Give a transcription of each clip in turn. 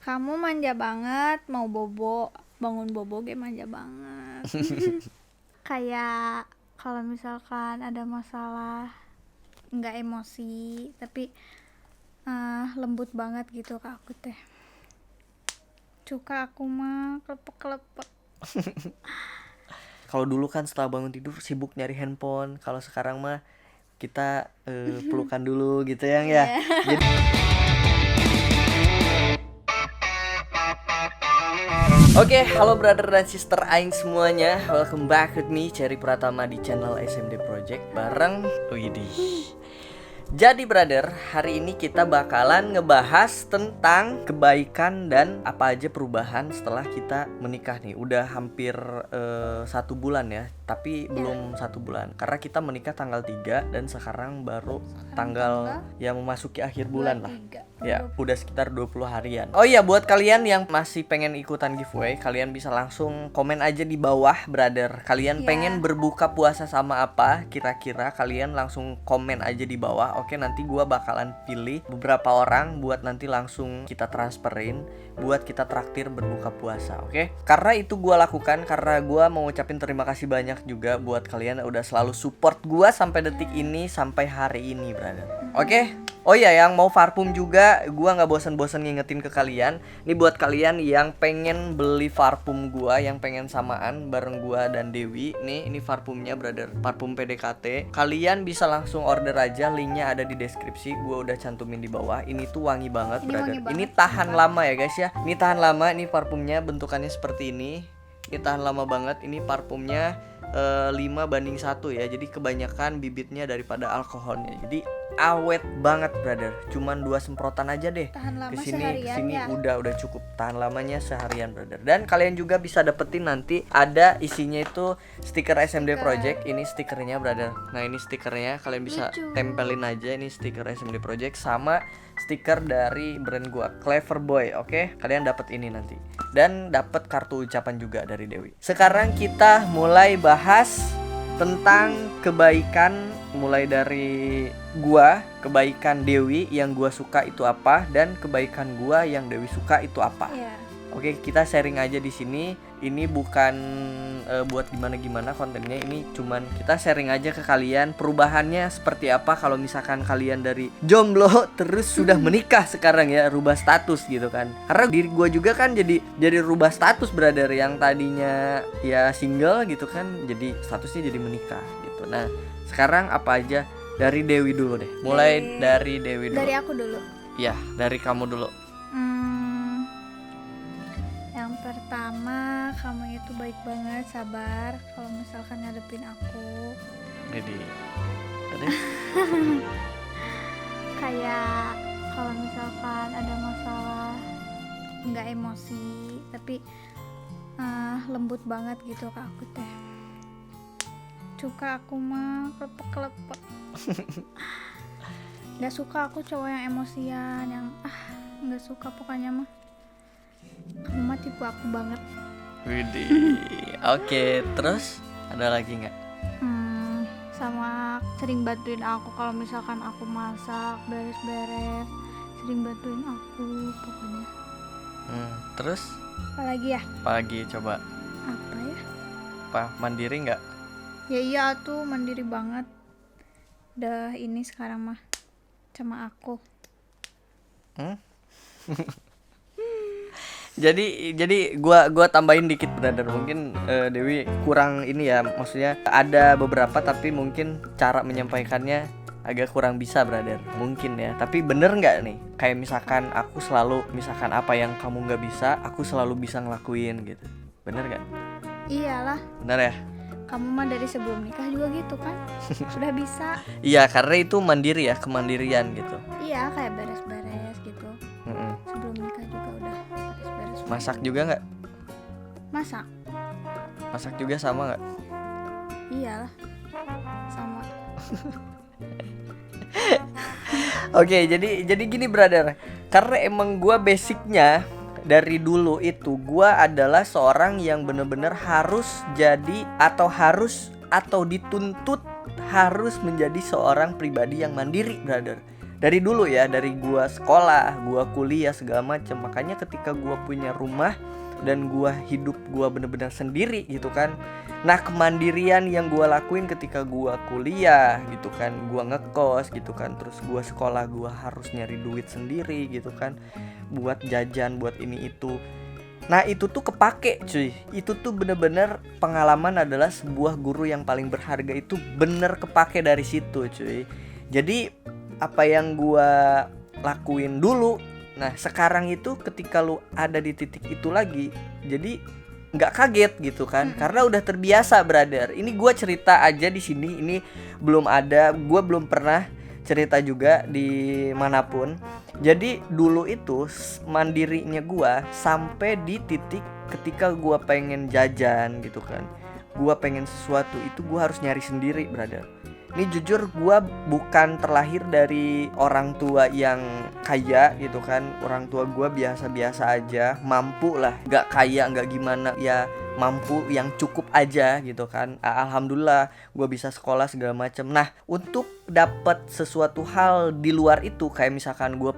Kamu manja banget, mau bobo, bangun bobo ge manja banget. Kayak kalau misalkan ada masalah nggak emosi, tapi lembut banget gitu ke aku teh. Suka aku mah klepek-klepek. Kalau dulu kan setelah bangun tidur sibuk nyari handphone, kalau sekarang mah kita pelukan dulu gitu ya. Jadi Oke, halo brother dan sister aing semuanya. Welcome back with me Cherry Pratama di channel SMD Project bareng Widih. Jadi brother, hari ini kita bakalan ngebahas tentang kebaikan dan apa aja perubahan setelah kita menikah nih. Udah hampir 1 bulan ya, tapi belum 1 bulan. Karena kita menikah tanggal 3 dan sekarang baru tanggal yang memasuki akhir bulan lah. Ya, udah sekitar 20 harian. Oh iya, buat kalian yang masih pengen ikutan giveaway, kalian bisa langsung komen aja di bawah, brother. Kalian pengen berbuka puasa sama apa? Kira-kira kalian langsung komen aja di bawah. Oke, nanti gua bakalan pilih beberapa orang buat nanti langsung kita transferin buat kita traktir berbuka puasa, oke? Karena itu gua lakukan karena gua mau ngucapin terima kasih banyak juga buat kalian yang udah selalu support gua sampai detik ini, sampai hari ini, brother. Oke? Oh iya, yang mau parfum juga, gua nggak bosan-bosan ngingetin ke kalian. Ini buat kalian yang pengen beli parfum gua, yang pengen samaan bareng gua dan Dewi. Nih, ini parfumnya, brother. Parfum PDKT. Kalian bisa langsung order aja, linknya ada di deskripsi. Gua udah cantumin di bawah. Ini tuh wangi banget, brother. Ini tahan lama ya, guys ya. Ini tahan lama. Ini parfumnya bentukannya seperti ini. Ini tahan lama banget. Ini parfumnya 5:1 ya. Jadi kebanyakan bibitnya daripada alkoholnya. Jadi awet banget, brother. Cuman 2 semprotan aja deh. Kesini ya? udah cukup. Tahan lamanya seharian, brother. Dan kalian juga bisa dapetin nanti ada isinya itu stiker SMD Project. Ini stikernya, brother. Nah, ini stikernya kalian bisa tempelin aja. Ini stiker SMD Project sama stiker dari brand gua, Clever Boy. Oke, kalian dapat ini nanti. Dan dapat kartu ucapan juga dari Dewi. Sekarang kita mulai bahas tentang kebaikan, mulai dari gua, kebaikan Dewi yang gua suka itu apa, dan kebaikan gua yang Dewi suka itu apa. Oke, kita sharing aja di sini. Ini bukan buat gimana-gimana kontennya, ini cuman kita sharing aja ke kalian perubahannya seperti apa kalau misalkan kalian dari jomblo terus sudah menikah sekarang ya, rubah status gitu kan. Karena diri gua juga kan jadi rubah status, brother, yang tadinya ya single gitu kan, jadi statusnya jadi menikah gitu. Nah, sekarang apa aja dari Dewi dulu deh. Mulai dari Dewi dulu. Dari aku dulu. Ya, dari kamu dulu. Yang pertama, kamu itu baik banget, sabar kalau misalkan ngadepin aku. Jadi Kayak kalau misalkan ada masalah nggak emosi, tapi lembut banget gitu ke aku teh. Suka aku mah klepek-klepek. Nggak suka aku cowok yang emosian, yang nggak suka pokoknya mah. Kamu mah tipe aku banget. Widih. Oke, terus ada lagi nggak? Sama sering bantuin aku kalau misalkan aku masak, beres-beres, sering bantuin aku pokoknya. Terus? Apalagi ya? Apalagi coba? Apa ya? Apa, mandiri nggak? Ya iya tuh, mandiri banget. Udah ini sekarang mah sama aku. Jadi gua tambahin dikit, brother. Mungkin Dewi kurang ini ya, maksudnya ada beberapa tapi mungkin cara menyampaikannya agak kurang bisa, brother. Mungkin ya. Tapi bener nggak nih? Kayak misalkan aku selalu, misalkan apa yang kamu nggak bisa, aku selalu bisa ngelakuin gitu. Bener nggak? Iyalah. Bener ya? Kamu mah dari sebelum nikah juga gitu kan? Sudah bisa. Iya, karena itu mandiri ya, kemandirian gitu. Iya, kayak beres-beres gitu. Sebelum nikah juga udah beres-beres. Masak juga nggak? Masak juga sama nggak? Iyalah, sama. Oke, jadi gini, brother. Karena emang gua basicnya dari dulu itu gua adalah seorang yang bener-bener harus jadi atau dituntut harus menjadi seorang pribadi yang mandiri, brother. dari dulu ya, dari gua sekolah, gua kuliah segala macam. Makanya ketika gua punya rumah dan gua hidup gua bener-bener sendiri gitu kan. Nah, kemandirian yang gua lakuin ketika gua kuliah gitu kan, gua ngekos gitu kan, terus gua sekolah gua harus nyari duit sendiri gitu kan, buat jajan, buat ini itu. Nah, itu tuh kepake cuy. Itu tuh bener-bener pengalaman adalah sebuah guru yang paling berharga, itu bener kepake dari situ cuy. Jadi apa yang gua lakuin dulu, nah sekarang itu ketika lu ada di titik itu lagi, jadi nggak kaget gitu kan, karena udah terbiasa brother. Ini gua cerita aja di sini, ini belum ada, gua belum pernah cerita juga di manapun. Jadi dulu itu mandirinya gua sampai di titik ketika gua pengen jajan gitu kan, gua pengen sesuatu itu gua harus nyari sendiri brother. Ini jujur gua bukan terlahir dari orang tua yang kaya gitu kan. Orang tua gua biasa-biasa aja, mampu lah, gak kaya gak gimana ya, mampu yang cukup aja gitu kan. Alhamdulillah gua bisa sekolah segala macam. Nah, untuk dapat sesuatu hal di luar itu, kayak misalkan gua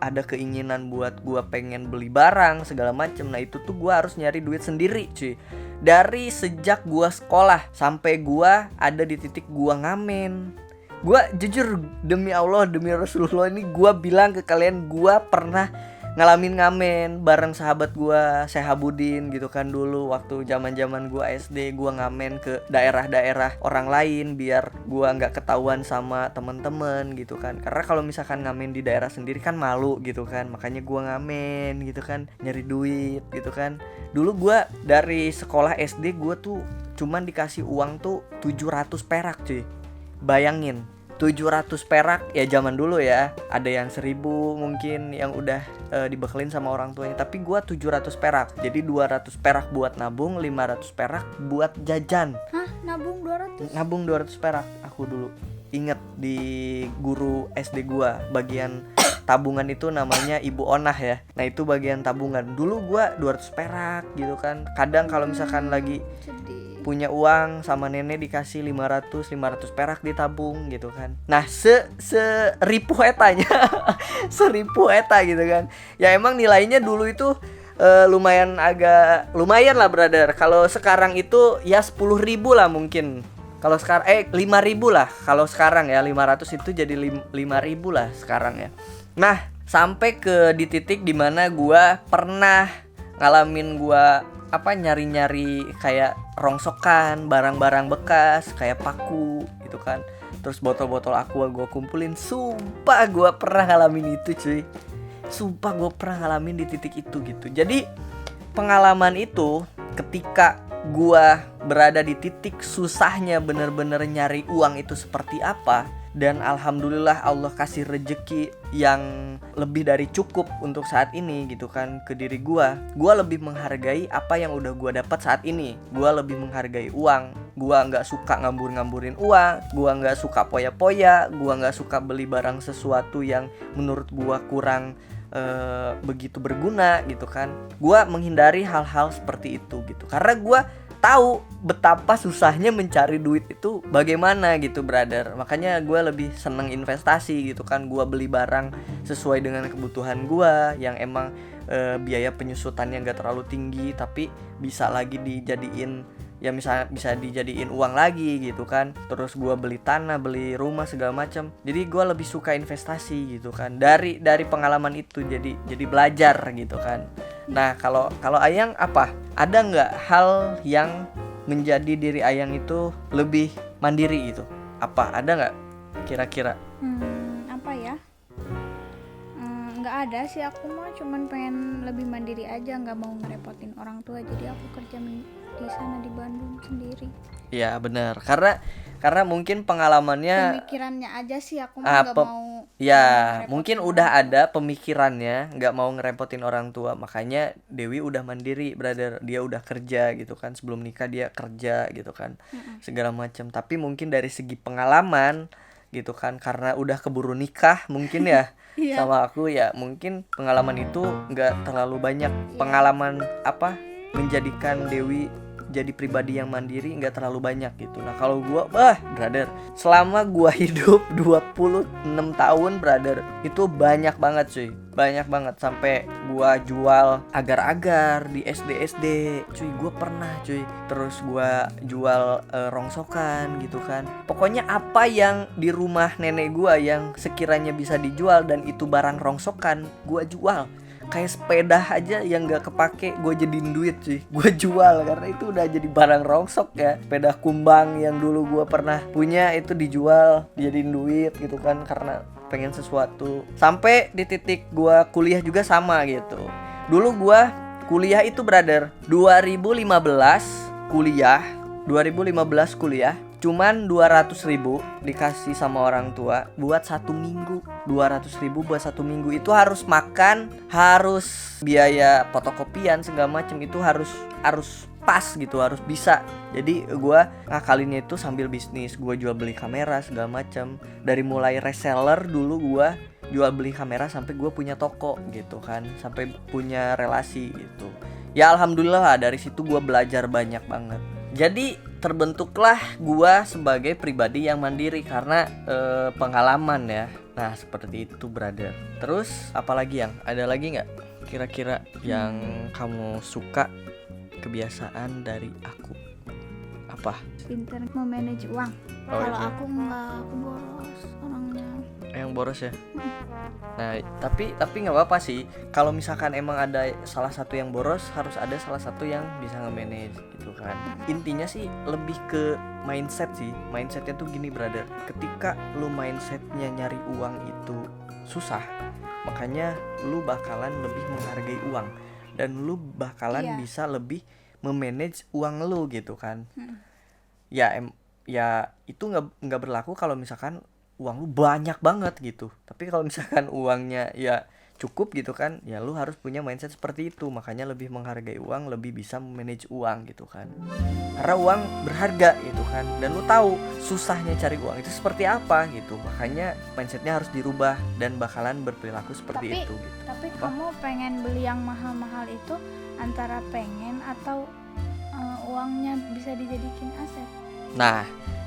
ada keinginan buat gua pengen beli barang segala macam, nah itu tuh gua harus nyari duit sendiri cuy. Dari sejak gua sekolah sampai gua ada di titik gua ngamen. Gua jujur demi Allah, demi Rasulullah, ini gua bilang ke kalian, gua pernah ngalamin ngamen bareng sahabat gua, Sehabudin gitu kan. Dulu waktu zaman-zaman gua SD, gua ngamen ke daerah-daerah orang lain biar gua nggak ketahuan sama temen-temen gitu kan. Karena kalau misalkan ngamen di daerah sendiri kan malu gitu kan. Makanya gua ngamen gitu kan, nyari duit gitu kan. Dulu gua dari sekolah SD gua tuh cuman dikasih uang tuh 700 perak cuy. Bayangin, 700 perak ya zaman dulu ya. Ada yang 1000 mungkin yang udah dibekelin sama orang tuanya. Tapi gua 700 perak. Jadi 200 perak buat nabung, 500 perak buat jajan. Hah? Nabung 200? Nabung 200 perak aku dulu. Ingat di guru SD gua, bagian tabungan itu namanya Ibu Onah ya. Nah, itu bagian tabungan. Dulu gua 200 perak gitu kan. Kadang kalau misalkan lagi Sedih. punya uang sama nenek dikasih 500 perak ditabung gitu kan. Nah, seribu etanya. Seribu eta gitu kan. Ya emang nilainya dulu itu lumayan lah brother. Kalau sekarang itu ya 10.000 lah mungkin. Kalau sekarang 5.000 lah. Kalau sekarang ya 500 itu jadi 5.000 lah sekarang ya. Nah, sampai ke di titik dimana gua pernah ngalamin gua nyari-nyari kayak rongsokan, barang-barang bekas kayak paku gitu kan. Terus botol-botol aqua gue kumpulin. Sumpah gue pernah ngalamin itu cuy. Sumpah gue pernah ngalamin di titik itu gitu. Jadi pengalaman itu ketika gue berada di titik susahnya bener-bener nyari uang itu seperti apa, dan alhamdulillah Allah kasih rejeki yang lebih dari cukup untuk saat ini gitu kan ke diri gua lebih menghargai apa yang udah gua dapat saat ini. Gua lebih menghargai uang. Gua nggak suka ngambur-ngamburin uang, gua nggak suka poya-poya, gua nggak suka beli barang sesuatu yang menurut gua kurang begitu berguna gitu kan. Gua menghindari hal-hal seperti itu gitu, karena gua tahu betapa susahnya mencari duit itu bagaimana gitu brother. Makanya gue lebih seneng investasi gitu kan. Gue beli barang sesuai dengan kebutuhan gue, yang emang biaya penyusutannya gak terlalu tinggi, tapi bisa lagi dijadiin, ya bisa dijadiin uang lagi gitu kan. Terus gue beli tanah, beli rumah segala macam. Jadi gue lebih suka investasi gitu kan. Dari pengalaman itu jadi belajar gitu kan. Nah, kalau Ayang apa? Ada nggak hal yang menjadi diri Ayang itu lebih mandiri itu? Apa? Ada nggak kira-kira? Apa ya? Nggak ada sih, aku mah cuman pengen lebih mandiri aja, nggak mau ngerepotin orang tua. Jadi aku kerja di sana di Bandung sendiri. Iya benar, karena mungkin pengalamannya, pemikirannya aja sih aku mah nggak mau. Ya mungkin udah ada pemikirannya nggak mau ngerepotin orang tua. Makanya Dewi udah mandiri brother, dia udah kerja gitu kan. Sebelum nikah dia kerja gitu kan, segala macam. Tapi mungkin dari segi pengalaman gitu kan, karena udah keburu nikah mungkin ya. Sama aku ya, mungkin pengalaman itu nggak terlalu banyak. Pengalaman menjadikan Dewi jadi pribadi yang mandiri nggak terlalu banyak gitu. Nah kalau gue, brother, selama gue hidup 26 tahun brother, itu banyak banget cuy, banyak banget. Sampai gue jual agar-agar di SD cuy, gue pernah cuy. Terus gue jual rongsokan gitu kan. Pokoknya apa yang di rumah nenek gue yang sekiranya bisa dijual dan itu barang rongsokan, gue jual. Kayak sepeda aja yang gak kepake gue jadiin duit sih, gue jual karena itu udah jadi barang rongsok ya. Sepeda kumbang yang dulu gue pernah punya itu dijual dijadiin duit gitu kan, karena pengen sesuatu. Sampai di titik gue kuliah juga sama gitu. Dulu gue kuliah itu brother 2015 kuliah cuman 200.000 dikasih sama orang tua buat 1 minggu. 200.000 buat 1 minggu, itu harus makan, harus biaya fotokopian segala macem, itu harus pas gitu, harus bisa. Jadi gue ngakalinnya itu sambil bisnis, gue jual beli kamera segala macem. Dari mulai reseller dulu gue jual beli kamera sampai gue punya toko gitu kan, sampai punya relasi gitu. Ya alhamdulillah lah, dari situ gue belajar banyak banget. Jadi terbentuklah gua sebagai pribadi yang mandiri karena pengalaman ya. Nah seperti itu brother. Terus apalagi yang ada lagi nggak kira-kira yang kamu suka kebiasaan dari aku? Apa? Pinter memanage uang. Oh, Kalau iya. aku nggak, aku boros orangnya. Yang boros ya. Nah tapi nggak apa-apa sih. Kalau misalkan emang ada salah satu yang boros, harus ada salah satu yang bisa nge-manage gitu kan. Intinya sih lebih ke mindset sih. Mindsetnya tuh gini brother, ketika lu mindsetnya nyari uang itu susah, makanya lu bakalan lebih menghargai uang dan lu bakalan bisa lebih memanage uang lu gitu kan. Ya itu nggak berlaku kalau misalkan uang lu banyak banget gitu. Tapi kalau misalkan uangnya ya cukup gitu kan, ya lu harus punya mindset seperti itu. Makanya lebih menghargai uang, lebih bisa manage uang gitu kan. Karena uang berharga gitu kan, dan lu tahu susahnya cari uang itu seperti apa gitu. Makanya mindsetnya harus dirubah dan bakalan berperilaku seperti itu gitu. Tapi kamu pengen beli yang mahal-mahal itu antara pengen atau uangnya bisa dijadikan aset? Nah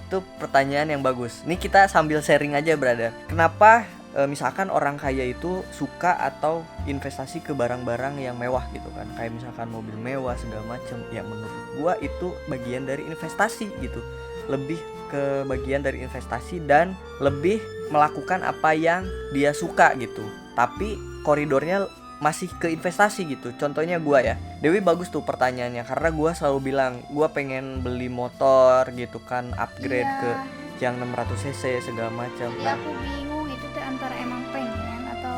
itu pertanyaan yang bagus. Nih kita sambil sharing aja brother. Kenapa misalkan orang kaya itu suka atau investasi ke barang-barang yang mewah gitu kan, kayak misalkan mobil mewah segala macem. Ya menurut gua itu bagian dari investasi gitu, lebih ke bagian dari investasi dan lebih melakukan apa yang dia suka gitu, tapi koridornya masih ke investasi gitu. Contohnya gua ya, Dewi bagus tuh pertanyaannya, karena gua selalu bilang gua pengen beli motor gitu kan, upgrade ke yang 600 cc segala macam. Ya aku bingung itu tuh antara emang pengen atau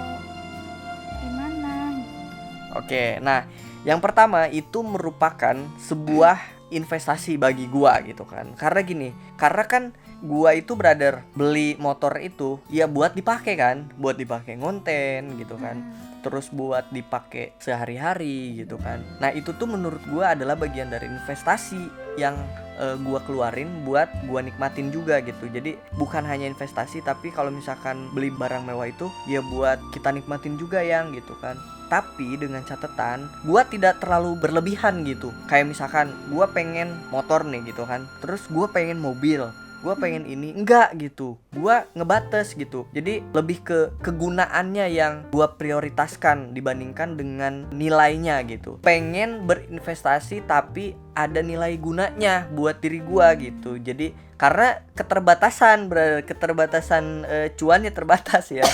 gimana. Oke, nah yang pertama itu merupakan sebuah investasi bagi gua gitu kan. Karena gini, karena kan gua itu brother beli motor itu ya buat dipakai kan, buat dipakai ngonten gitu kan. Terus buat dipakai sehari-hari gitu kan. Nah itu tuh menurut gue adalah bagian dari investasi yang gue keluarin buat gue nikmatin juga gitu. Jadi bukan hanya investasi, tapi kalau misalkan beli barang mewah itu ya buat kita nikmatin juga yang gitu kan. Tapi dengan catatan gue tidak terlalu berlebihan gitu. Kayak misalkan gue pengen motor nih gitu kan, terus gue pengen mobil, gue pengen ini, enggak gitu. Gue ngebatas gitu. Jadi lebih ke kegunaannya yang gue prioritaskan dibandingkan dengan nilainya gitu. Pengen berinvestasi tapi ada nilai gunanya buat diri gue gitu. Jadi karena keterbatasan cuannya terbatas ya.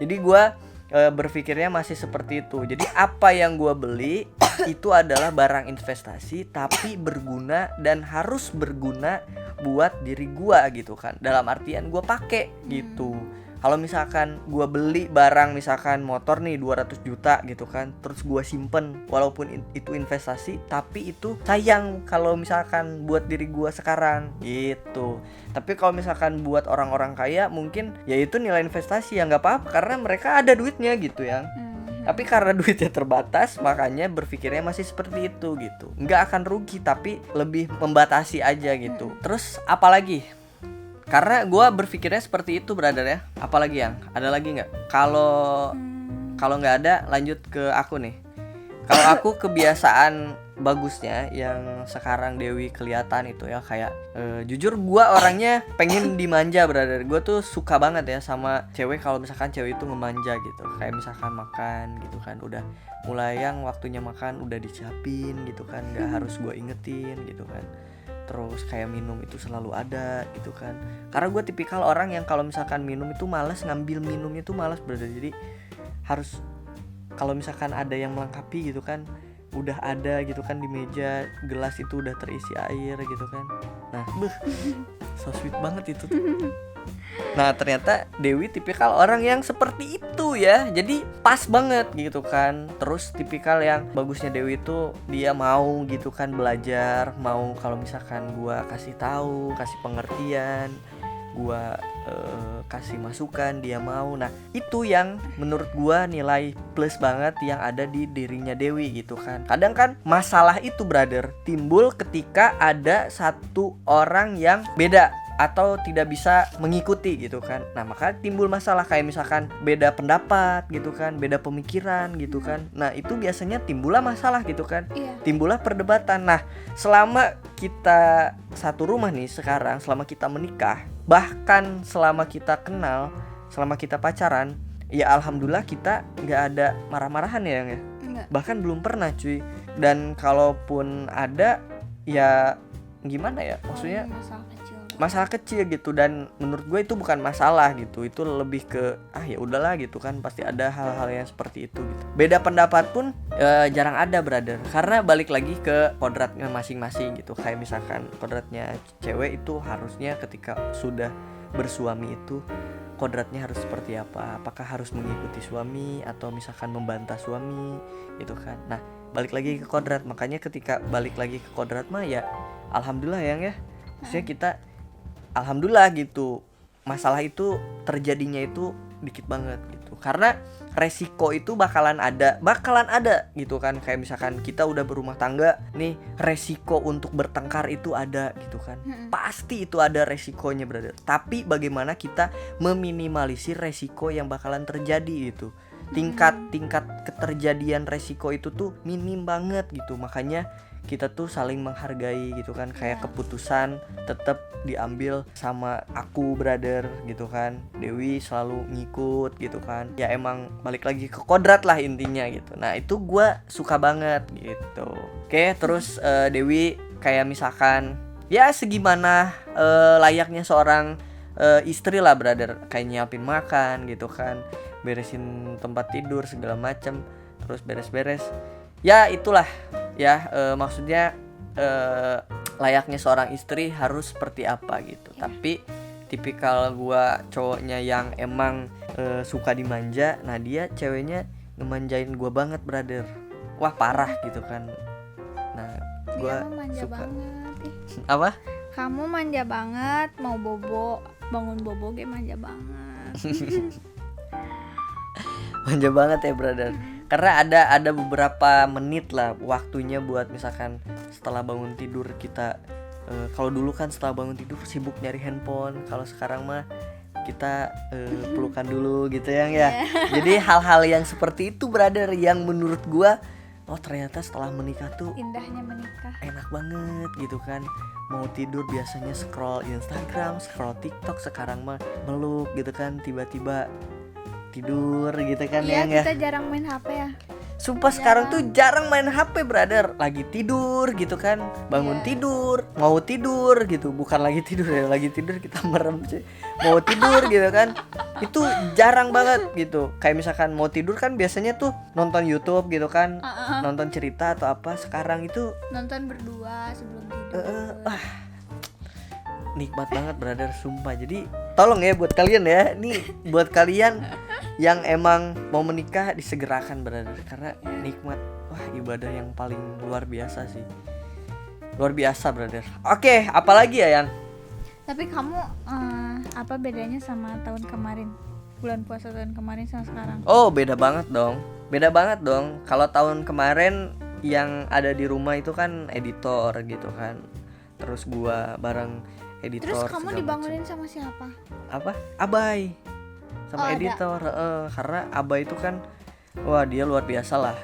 Jadi gue berpikirnya masih seperti itu. Jadi apa yang gue beli itu adalah barang investasi tapi berguna dan harus berguna buat diri gue gitu kan. Dalam artian gue pakai gitu. Kalau misalkan gue beli barang, misalkan motor nih 200 juta gitu kan, terus gue simpen, walaupun itu investasi, tapi itu sayang kalau misalkan buat diri gue sekarang gitu. Tapi kalau misalkan buat orang-orang kaya mungkin ya itu nilai investasi, ya nggak apa-apa karena mereka ada duitnya gitu ya. Tapi karena duitnya terbatas, makanya berpikirnya masih seperti itu gitu. Nggak akan rugi tapi lebih membatasi aja gitu. Terus apalagi? Karena gue berpikirnya seperti itu brother ya. Apalagi yang? Ada lagi nggak? Kalau nggak ada lanjut ke aku nih. Kalau aku kebiasaan bagusnya yang sekarang Dewi kelihatan itu ya kayak jujur gua orangnya pengen dimanja brother. Gua tuh suka banget ya sama cewek kalau misalkan cewek itu ngemanja gitu. Kayak misalkan makan gitu kan, udah mulai yang waktunya makan udah disiapin gitu kan, nggak harus gua ingetin gitu kan. Terus kayak minum itu selalu ada gitu kan, karena gue tipikal orang yang kalau misalkan minum itu malas, ngambil minumnya tuh malas brother. Jadi harus kalau misalkan ada yang melengkapi gitu kan, udah ada gitu kan di meja, gelas itu udah terisi air gitu kan. Nah so sweet banget itu tuh. Nah ternyata Dewi tipikal orang yang seperti itu ya, jadi pas banget gitu kan. Terus tipikal yang bagusnya Dewi itu dia mau gitu kan belajar, mau kalau misalkan gua kasih tahu, kasih pengertian, gua kasih masukan dia mau. Nah itu yang menurut gua nilai plus banget yang ada di dirinya Dewi gitu kan. Kadang kan masalah itu brother timbul ketika ada satu orang yang beda atau tidak bisa mengikuti gitu kan. Nah maka timbul masalah kayak misalkan beda pendapat gitu kan, beda pemikiran gitu kan. Nah itu biasanya timbullah masalah gitu kan, timbullah perdebatan. Nah selama kita satu rumah nih sekarang, selama kita menikah, bahkan selama kita kenal, selama kita pacaran, ya alhamdulillah kita nggak ada marah-marahan ya Yang ya. Bahkan belum pernah cuy. Dan kalaupun ada ya gimana ya, maksudnya masalah kecil gitu, dan menurut gue itu bukan masalah gitu, itu lebih ke ya udahlah gitu kan, pasti ada hal-hal yang seperti itu gitu. Beda pendapat pun jarang ada brother, karena balik lagi ke kodratnya masing-masing gitu. Kayak misalkan kodratnya cewek itu harusnya ketika sudah bersuami itu kodratnya harus seperti apa, apakah harus mengikuti suami atau misalkan membantah suami gitu kan. Nah balik lagi ke kodrat, makanya ketika balik lagi ke kodrat mah ya alhamdulillah ya maksudnya kita alhamdulillah gitu, masalah itu terjadinya itu dikit banget gitu. Karena resiko itu bakalan ada gitu kan. Kayak misalkan kita udah berumah tangga nih, resiko untuk bertengkar itu ada gitu kan. Pasti itu ada resikonya brother. Tapi bagaimana kita meminimalisir resiko yang bakalan terjadi itu. Tingkat keterjadian resiko itu tuh minim banget gitu. Makanya kita tuh saling menghargai gitu kan. Kayak keputusan tetap diambil sama aku brother gitu kan, Dewi selalu ngikut gitu kan. Ya emang balik lagi ke kodrat lah intinya gitu. Nah itu gue suka banget gitu. Oke terus Dewi kayak misalkan ya segimana layaknya seorang istri lah brother, kayak nyiapin makan gitu kan, beresin tempat tidur segala macem, terus beres-beres ya itulah ya maksudnya layaknya seorang istri harus seperti apa gitu. Tapi tipikal gua cowoknya yang emang suka dimanja. Nah dia ceweknya ngemanjain gua banget brother, wah parah gitu kan. Nah gua suka banget. Apa? Kamu manja banget, mau bobo, bangun bobo ge manja banget. Manja banget ya brother. Karena ada beberapa menit lah waktunya buat misalkan setelah bangun tidur kita kalau dulu kan setelah bangun tidur sibuk nyari handphone, kalau sekarang mah kita pelukan dulu gitu ya. Jadi hal-hal yang seperti itu brother yang menurut gua ternyata setelah menikah tuh indahnya menikah, enak banget gitu kan. Mau tidur biasanya scroll Instagram, scroll TikTok, sekarang mah meluk gitu kan, tiba-tiba tidur gitu kan. Iya kita jarang main HP ya. Sumpah sekarang tuh jarang main HP brother, lagi tidur gitu kan, bangun tidur, mau tidur gitu, bukan lagi tidur ya, lagi tidur kita merem sih, mau tidur gitu kan, itu jarang banget gitu. Kayak misalkan mau tidur kan biasanya tuh nonton YouTube gitu kan, nonton cerita atau apa. Sekarang itu nonton berdua sebelum tidur. Nikmat banget brother, sumpah. Jadi tolong ya buat kalian ya, nih buat kalian yang emang mau menikah disegerakan brother, karena nikmat. Wah ibadah yang paling luar biasa sih, luar biasa brother. Oke, apalagi ya Yang? Tapi kamu apa bedanya sama tahun kemarin, bulan puasa tahun kemarin sama sekarang? Oh beda banget dong. Kalau tahun kemarin yang ada di rumah itu kan editor gitu kan, terus gua bareng editor. Terus kamu dibangunin sama siapa? Apa? Abai sama editor. Karena Abai itu kan wah dia luar biasa lah,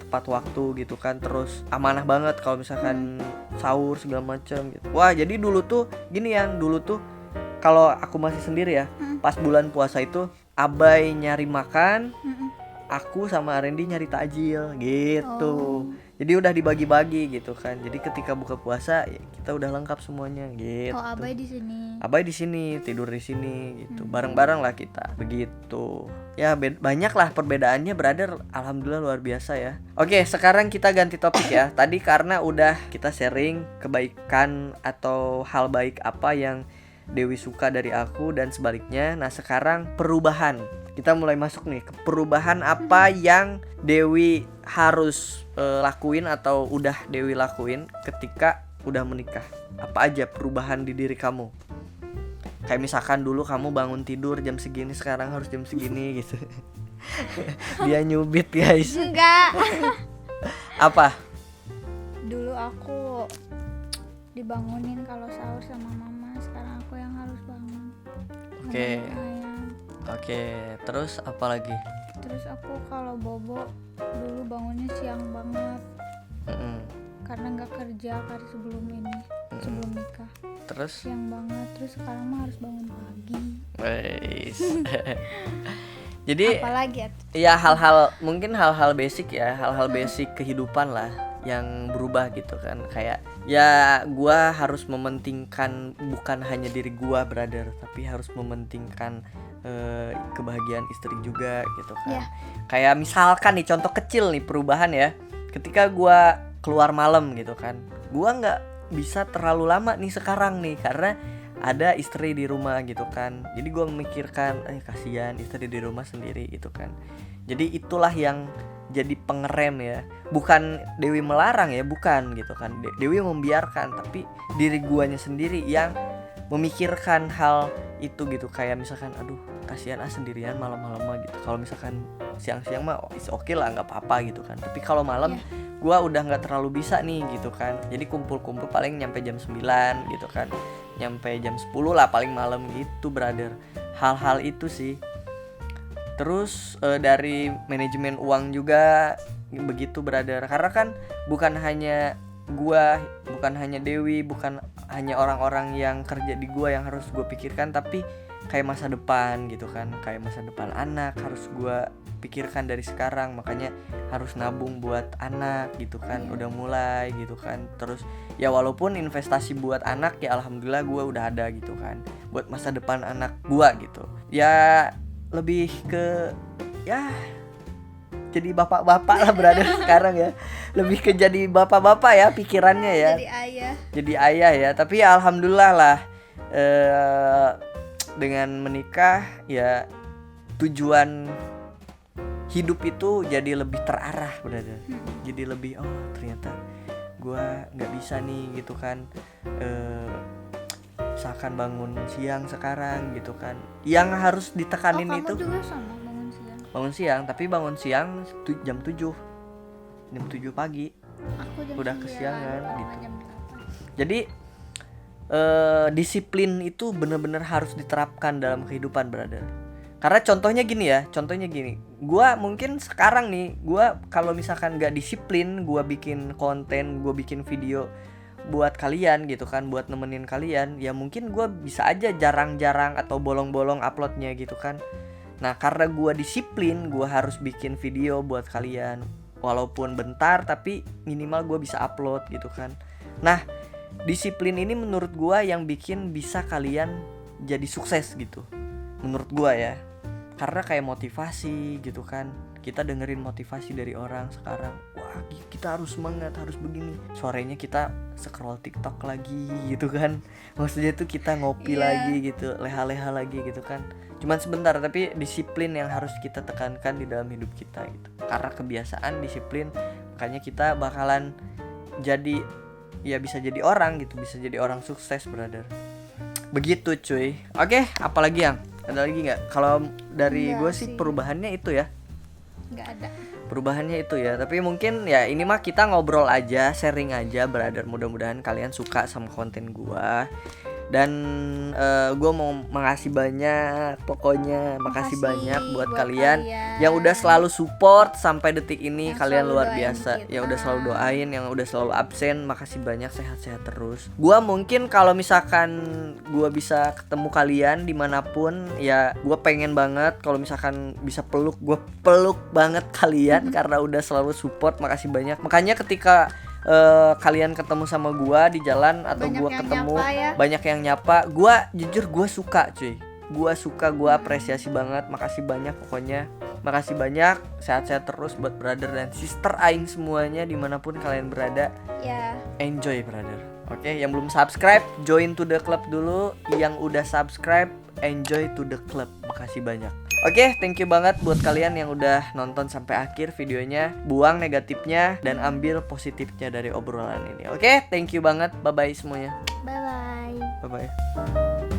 tepat waktu gitu kan, terus amanah banget kalau misalkan sahur segala macam gitu. Wah jadi dulu tuh gini yang dulu tuh kalau aku masih sendiri ya, pas bulan puasa itu Abai nyari makan, aku sama Randy nyari takjil gitu. Jadi udah dibagi-bagi gitu kan. Jadi ketika buka puasa ya kita udah lengkap semuanya gitu. Oh, Abai di sini. Abai di sini, tidur di sini gitu. Bareng-bareng lah kita. Begitu. Ya banyak lah perbedaannya, brother. Alhamdulillah luar biasa ya. Oke, sekarang kita ganti topik ya. Tadi karena udah kita sharing kebaikan atau hal baik apa yang Dewi suka dari aku dan sebaliknya. Nah, sekarang perubahan. Kita mulai masuk nih ke perubahan apa yang Dewi harus lakuin atau udah Dewi lakuin ketika udah menikah. Apa aja perubahan di diri kamu? Kayak misalkan dulu kamu bangun tidur jam segini, sekarang harus jam segini gitu. Dia nyubit guys. Enggak. Apa? Dulu aku dibangunin kalau sahur sama mama, sekarang aku yang harus bangun. Oke. Nemenin ayah. Oke, terus apa lagi? Terus aku kalau bobo dulu bangunnya siang banget karena nggak kerja kan sebelum ini, sebelum nikah. Terus? Siang banget, terus sekarang mah harus bangun pagi. Weis. Jadi Apalagi ya? ya mungkin hal-hal basic ya, hal-hal basic kehidupan lah yang berubah gitu kan. Kayak ya gua harus mementingkan bukan hanya diri gua, brother, tapi harus mementingkan kebahagiaan istri juga gitu kan. Kayak misalkan nih contoh kecil nih perubahan ya. Ketika gua keluar malam gitu kan, gua nggak bisa terlalu lama nih sekarang nih karena ada istri di rumah gitu kan. Jadi gua memikirkan kasihan istri di rumah sendiri gitu kan. Jadi itulah yang jadi pengerem ya. Bukan Dewi melarang ya, bukan gitu kan. Dewi membiarkan, tapi diri guanya sendiri yang memikirkan hal itu gitu. Kayak misalkan aduh kasihan sendirian malam-malam gitu. Kalau misalkan siang-siang mah oke lah, nggak apa-apa gitu kan. Tapi kalau malam gua udah nggak terlalu bisa nih gitu kan. Jadi kumpul-kumpul paling nyampe jam 9 gitu kan, nyampe jam 10 lah paling malam gitu, brother. Hal-hal itu sih. Terus dari manajemen uang juga begitu, brother. Karena kan bukan hanya gua, bukan hanya Dewi, bukan hanya orang-orang yang kerja di gua yang harus gua pikirkan, tapi kayak masa depan gitu kan. Kayak masa depan anak harus gua pikirkan dari sekarang. Makanya harus nabung buat anak gitu kan. Udah mulai gitu kan. Terus ya walaupun investasi buat anak ya alhamdulillah gua udah ada gitu kan, buat masa depan anak gua gitu. Ya lebih ke ya jadi bapak-bapak lah, brother. Sekarang ya lebih ke jadi bapak-bapak ya pikirannya ya. Jadi ayah ya. Tapi ya alhamdulillah lah, dengan menikah ya tujuan hidup itu jadi lebih terarah, brother. Jadi lebih ternyata gua nggak bisa nih gitu kan, misalkan bangun siang sekarang gitu kan. Yang harus ditekanin itu kamu juga sama bangun siang, tapi bangun siang jam 7 pagi. Aku jam udah 9, kesiangan gitu. jam 8. Jadi disiplin itu benar-benar harus diterapkan dalam kehidupan, brother. Karena contohnya gini, gua mungkin sekarang nih, gua kalau misalkan nggak disiplin, gua bikin konten, gua bikin video buat kalian gitu kan, buat nemenin kalian, ya mungkin gua bisa aja jarang-jarang atau bolong-bolong uploadnya gitu kan. Nah karena gua disiplin, gua harus bikin video buat kalian, walaupun bentar tapi minimal gua bisa upload gitu kan. Nah disiplin ini menurut gua yang bikin bisa kalian jadi sukses gitu, menurut gua ya. Karena kayak motivasi gitu kan, kita dengerin motivasi dari orang sekarang, wah kita harus semangat, harus begini. Sorenya kita scroll TikTok lagi gitu kan, maksudnya tuh kita ngopi lagi gitu, leha-leha lagi gitu kan. Cuman sebentar, tapi disiplin yang harus kita tekankan di dalam hidup kita gitu. Karena kebiasaan disiplin, makanya kita bakalan jadi ya bisa jadi orang gitu, bisa jadi orang sukses, brother. Begitu cuy. Oke, apalagi yang ada lagi nggak? Kalau dari gue sih perubahannya itu ya. Nggak ada. Perubahannya itu ya. Tapi mungkin ya ini mah kita ngobrol aja, sharing aja, brother. Mudah-mudahan kalian suka sama konten gue. Dan gue mau makasih banyak, pokoknya makasih banyak buat kalian yang udah selalu support sampai detik ini. Yang Kalian selalu luar doain biasa, kita. yang udah selalu doain, yang udah selalu absen. Makasih banyak, sehat-sehat terus. Gue mungkin kalau misalkan gue bisa ketemu kalian dimanapun, ya gue pengen banget kalau misalkan bisa peluk, gue peluk banget kalian karena udah selalu support. Makasih banyak. Makanya ketika kalian ketemu sama gua di jalan atau Banyak gua yang ketemu nyapa ya. banyak yang nyapa, gua jujur gua suka cuy, gua suka, gua apresiasi banget. Makasih banyak pokoknya, makasih banyak, sehat-sehat terus buat brother dan sister aing semuanya dimanapun kalian berada. Ya, Enjoy brother. Oke, yang belum subscribe join to the club dulu, yang udah subscribe enjoy to the club. Makasih banyak. Oke, thank you banget buat kalian yang udah nonton sampai akhir videonya. Buang negatifnya dan ambil positifnya dari obrolan ini. Oke, thank you banget. Bye bye semuanya. bye bye. Bye bye.